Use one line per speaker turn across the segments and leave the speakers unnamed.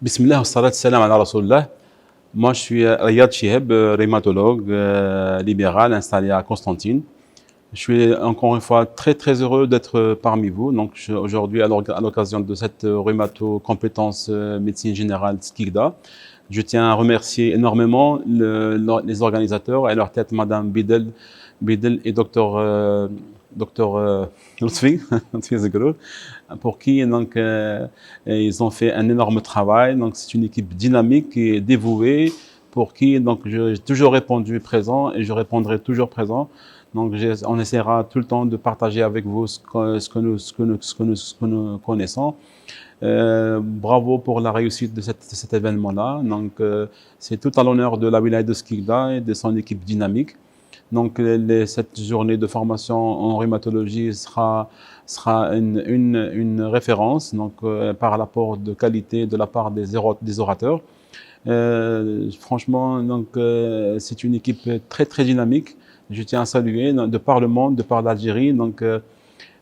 Bismillah, wa salat salam ala Rasulullah. Moi, je suis Riyad Chiheb, rhumatologue libéral installé à Constantine. Je suis encore une fois très heureux d'être parmi vous. Donc aujourd'hui, à l'occasion de cette rhumato-compétence médecine générale SKIGDA, je tiens à remercier énormément les organisateurs et leur tête, Madame Bidel et Docteur Lutfi, Lutfi Zegrour, pour qui donc, ils ont fait un énorme travail. Donc c'est une équipe dynamique et dévouée pour qui donc j'ai toujours répondu présent et je répondrai toujours présent. Donc on essaiera tout le temps de partager avec vous ce que nous connaissons. Bravo pour la réussite de cet événement-là. Donc c'est tout à l'honneur de la wilaya de Skikda et de son équipe dynamique. Donc cette journée de formation en rhumatologie sera une référence donc, par l'apport de qualité de la part des orateurs. Franchement, donc, c'est une équipe très dynamique. Je tiens à saluer de par le monde, de par l'Algérie. Donc,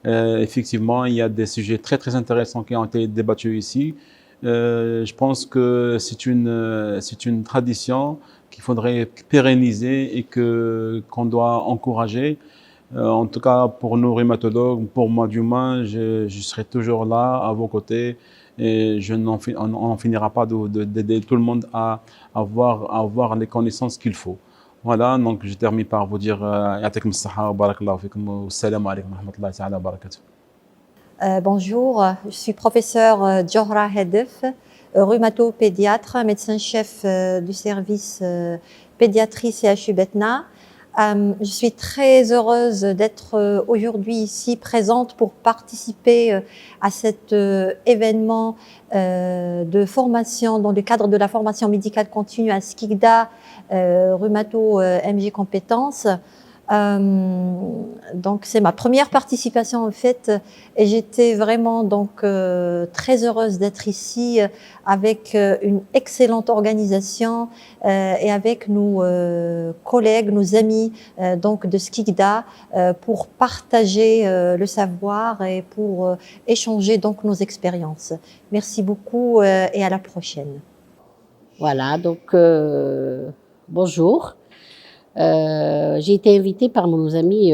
effectivement, il y a des sujets très intéressants qui ont été débattus ici. Je pense que c'est une tradition qu'il faudrait pérenniser et qu'on doit encourager. En tout cas, pour nos rhumatologues, pour moi du moins, je serai toujours là à vos côtés et on n'en finira pas d'aider tout le monde à avoir les connaissances qu'il faut. Voilà, donc je termine par vous dire Ya'takum as-saha wa barakallahu fikum wa assalamu alaykum wa rahmatullahi ta'ala wa barakatuh.
Bonjour, je suis professeur Johra Hedef, rhumatopédiatre, médecin-chef du service pédiatrie CHU Betna. Je suis très heureuse d'être aujourd'hui ici présente pour participer à cet événement de formation dans le cadre de la formation médicale continue à Skikda, Rhumato MG Compétences. Donc c'est ma première participation en fait et j'étais vraiment donc très heureuse d'être ici avec une excellente organisation et avec nos collègues, nos amis donc de Skikda pour partager le savoir et pour échanger donc nos expériences. Merci beaucoup et à la prochaine.
Voilà, donc bonjour. J'ai été invitée par nos amis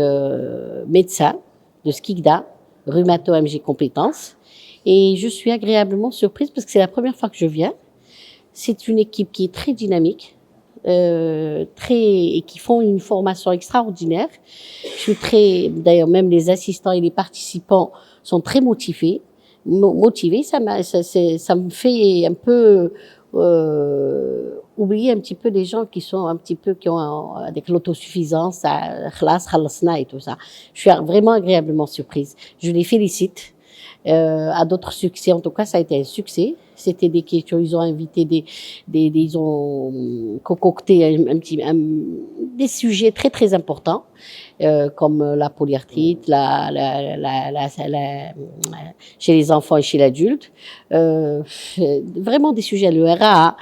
médecins de Skikda, Rhumato MG Compétences, et je suis agréablement surprise parce que c'est la première fois que je viens. C'est une équipe qui est très dynamique, et qui font une formation extraordinaire. Je suis d'ailleurs même les assistants et les participants sont très motivés. Ça me fait un peu oublier un petit peu les gens qui ont avec l'autosuffisance, et tout ça. Je suis vraiment agréablement surprise. Je les félicite. À d'autres succès, en tout cas, ça a été un succès. C'était des questions, ils ont invité ils ont concocté des sujets très importants, comme la polyarthrite, chez les enfants et chez l'adulte. Vraiment des sujets, le RAA,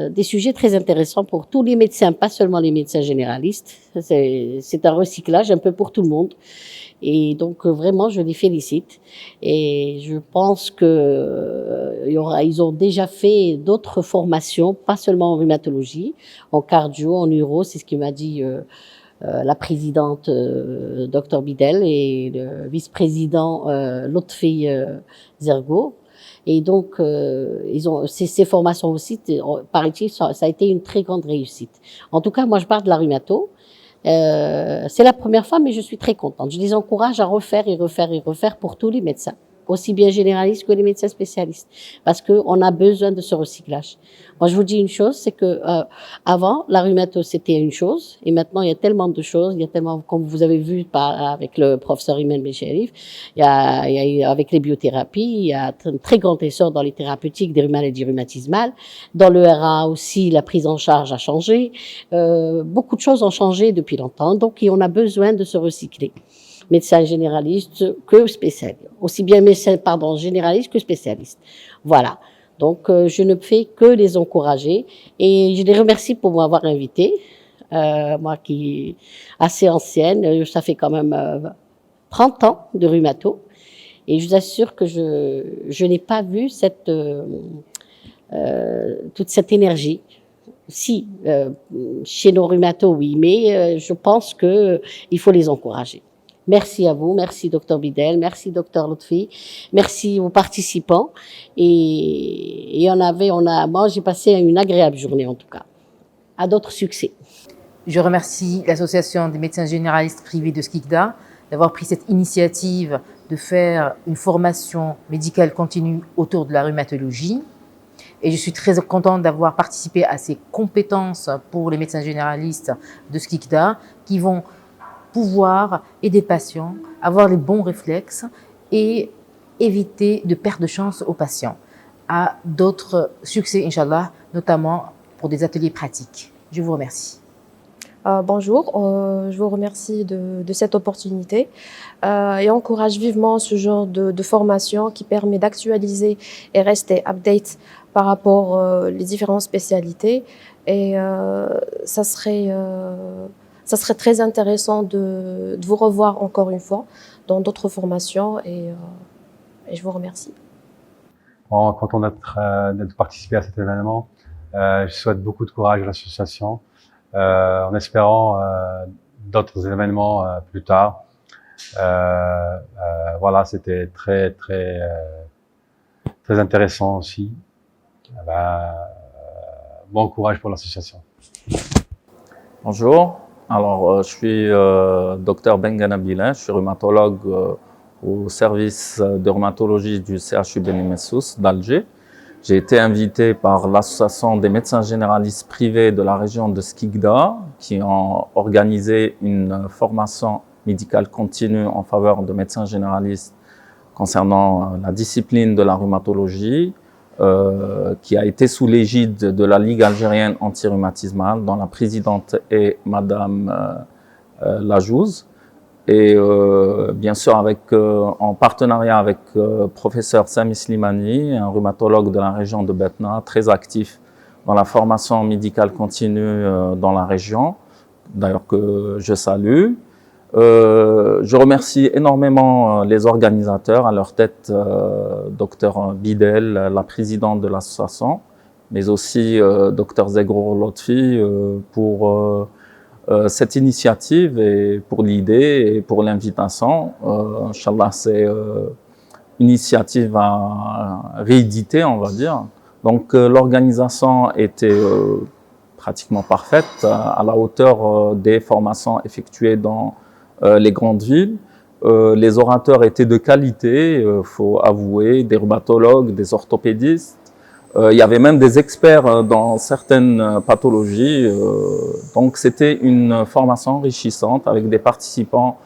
des sujets très intéressants pour tous les médecins, pas seulement les médecins généralistes. C'est un recyclage un peu pour tout le monde. Et donc vraiment, je les félicite. Et je pense que ils ont déjà fait d'autres formations, pas seulement en rhumatologie, en cardio, en neuro, c'est ce que m'a dit la présidente Dr Bidel et le vice-président Lotfi Zergo. Et donc, ces formations aussi, paraît-il, ça a été une très grande réussite. En tout cas, moi, je parle de la rhumato. C'est la première fois, mais je suis très contente. Je les encourage à refaire pour tous les médecins, aussi bien généralistes que les médecins spécialistes, parce qu'on a besoin de ce recyclage. Moi, je vous dis une chose, c'est que avant, la rhumato, c'était une chose, et maintenant, il y a tellement de choses, il y a tellement, comme vous avez vu avec le professeur Imen Becherif, avec les biothérapies, il y a un très grand essor dans les thérapeutiques des maladies rhumatismales. Dans le RA aussi, la prise en charge a changé. Beaucoup de choses ont changé depuis longtemps, donc on a besoin de se recycler. Médecins généralistes que spécialistes, aussi bien généralistes que spécialistes. Voilà. Donc, je ne fais que les encourager et je les remercie pour m'avoir invité. Moi qui est assez ancienne, ça fait quand même 30 ans de rhumato et je vous assure que je n'ai pas vu toute cette énergie. Si, chez nos rhumatos, oui, mais je pense que il faut les encourager. Merci à vous, merci Dr Bidel, merci Dr Lotfi, merci aux participants. Et moi j'ai passé une agréable journée en tout cas. À d'autres succès.
Je remercie l'Association des médecins généralistes privés de Skikda d'avoir pris cette initiative de faire une formation médicale continue autour de la rhumatologie. Et je suis très contente d'avoir participé à ces compétences pour les médecins généralistes de Skikda qui vont pouvoir aider les patients, avoir les bons réflexes et éviter de perdre de chance aux patients. À d'autres succès, Inch'Allah, notamment pour des ateliers pratiques. Je vous remercie.
Bonjour, je vous remercie de cette opportunité et encourage vivement ce genre de formation qui permet d'actualiser et rester update par rapport aux différentes spécialités. Et ça serait très intéressant de vous revoir encore une fois dans d'autres formations et je vous remercie.
Content d'être participé à cet événement. Je souhaite beaucoup de courage à l'association, en espérant d'autres événements plus tard. Voilà, c'était très intéressant aussi. Bon courage pour l'association.
Bonjour, alors je suis Dr Bengana Bilin, je suis rhumatologue au service de rhumatologie du CHU Beni Messous d'Alger. J'ai été invité par l'association des médecins généralistes privés de la région de Skikda qui ont organisé une formation médicale continue en faveur de médecins généralistes concernant la discipline de la rhumatologie qui a été sous l'égide de la Ligue algérienne anti-rhumatismale dont la présidente est Madame Lajouze. Et bien sûr en partenariat avec professeur Sami Slimani, un rhumatologue de la région de Batna, très actif dans la formation médicale continue dans la région, d'ailleurs que je salue. Je remercie énormément les organisateurs, à leur tête Dr Bidel, la présidente de l'association, mais aussi Dr Zegro Lotfi pour cette initiative et pour l'idée et pour l'invitation. Inch'Allah, c'est une initiative à rééditer, on va dire. Donc l'organisation était pratiquement parfaite, à la hauteur des formations effectuées dans les grandes villes. Les orateurs étaient de qualité, faut avouer, des rhumatologues, des orthopédistes. Il y avait même des experts dans certaines pathologies. Donc c'était une formation enrichissante avec des participants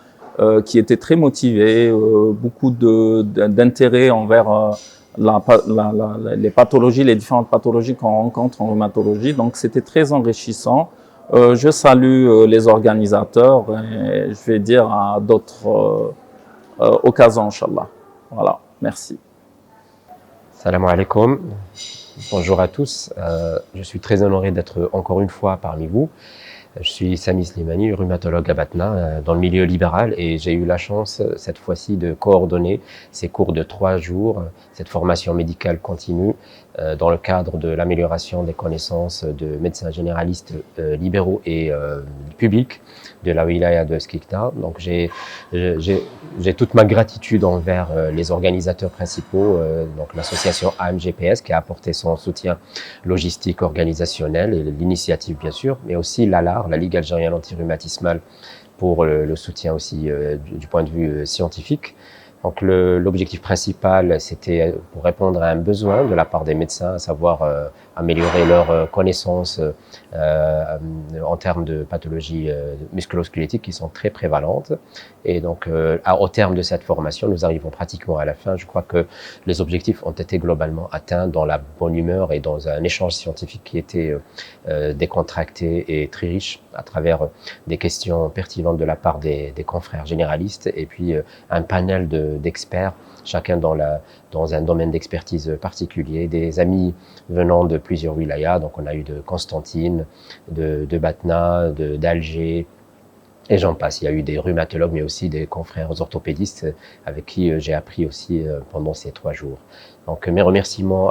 qui étaient très motivés, beaucoup d'intérêt envers les pathologies, les différentes pathologies qu'on rencontre en rhumatologie. Donc c'était très enrichissant. Je salue les organisateurs et je vais dire à d'autres occasions, Inch'Allah. Voilà, merci.
Salam alaikum. Bonjour à tous. Je suis très honoré d'être encore une fois parmi vous. Je suis Sami Slimani, rhumatologue à Batna, dans le milieu libéral, et j'ai eu la chance cette fois-ci de coordonner ces cours de 3 jours, cette formation médicale continue, dans le cadre de l'amélioration des connaissances de médecins généralistes libéraux et publics de la wilaya de Skikda. Donc j'ai toute ma gratitude envers les organisateurs principaux, donc l'association AMGPS qui a apporté son soutien logistique, organisationnel et l'initiative bien sûr, mais aussi l'ALAR, la Ligue algérienne anti-rhumatismale, pour le soutien aussi du point de vue scientifique. Donc l'objectif principal, c'était pour répondre à un besoin de la part des médecins, à savoir améliorer leurs connaissances en termes de pathologies musculo-squelettiques qui sont très prévalentes. Et donc au terme de cette formation, nous arrivons pratiquement à la fin. Je crois que les objectifs ont été globalement atteints dans la bonne humeur et dans un échange scientifique qui était décontracté et très riche à travers des questions pertinentes de la part des confrères généralistes et puis un panel d'experts, chacun dans un domaine d'expertise particulier, des amis venant de plusieurs wilayas. Donc on a eu de Constantine, de Batna, d'Alger, Et j'en passe. Il y a eu des rhumatologues, mais aussi des confrères orthopédistes avec qui j'ai appris aussi pendant ces 3 jours. Donc mes remerciements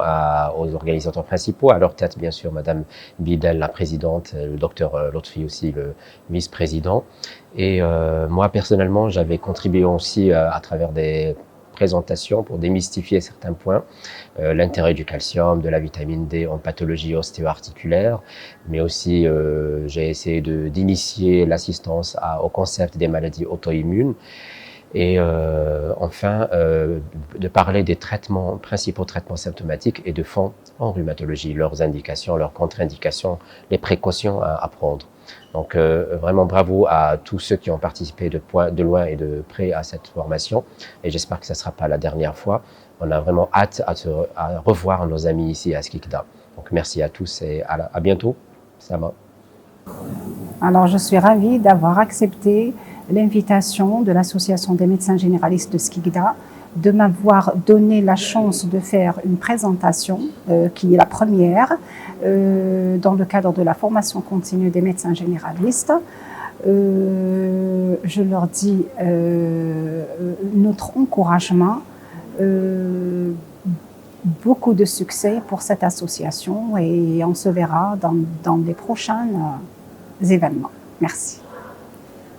aux organisateurs principaux, à leur tête bien sûr Madame Bidel, la présidente, le docteur Lotfi aussi, le vice-président. Et moi personnellement, j'avais contribué aussi à travers des présentations pour démystifier certains points, l'intérêt du calcium, de la vitamine D en pathologie ostéo-articulaire, mais aussi j'ai essayé d'initier l'assistance au concept des maladies auto-immunes. Et enfin, de parler des principaux traitements symptomatiques et de fond en rhumatologie, leurs indications, leurs contre-indications, les précautions à prendre. Donc vraiment bravo à tous ceux qui ont participé de loin et de près à cette formation. Et j'espère que ce ne sera pas la dernière fois. On a vraiment hâte à revoir nos amis ici à Skikda. Donc merci à tous et à bientôt. Sama.
Alors je suis ravie d'avoir accepté l'invitation de l'Association des médecins généralistes de Skikda, de m'avoir donné la chance de faire une présentation qui est la première dans le cadre de la formation continue des médecins généralistes. Je leur dis notre encouragement, beaucoup de succès pour cette association et on se verra dans les prochains événements. Merci.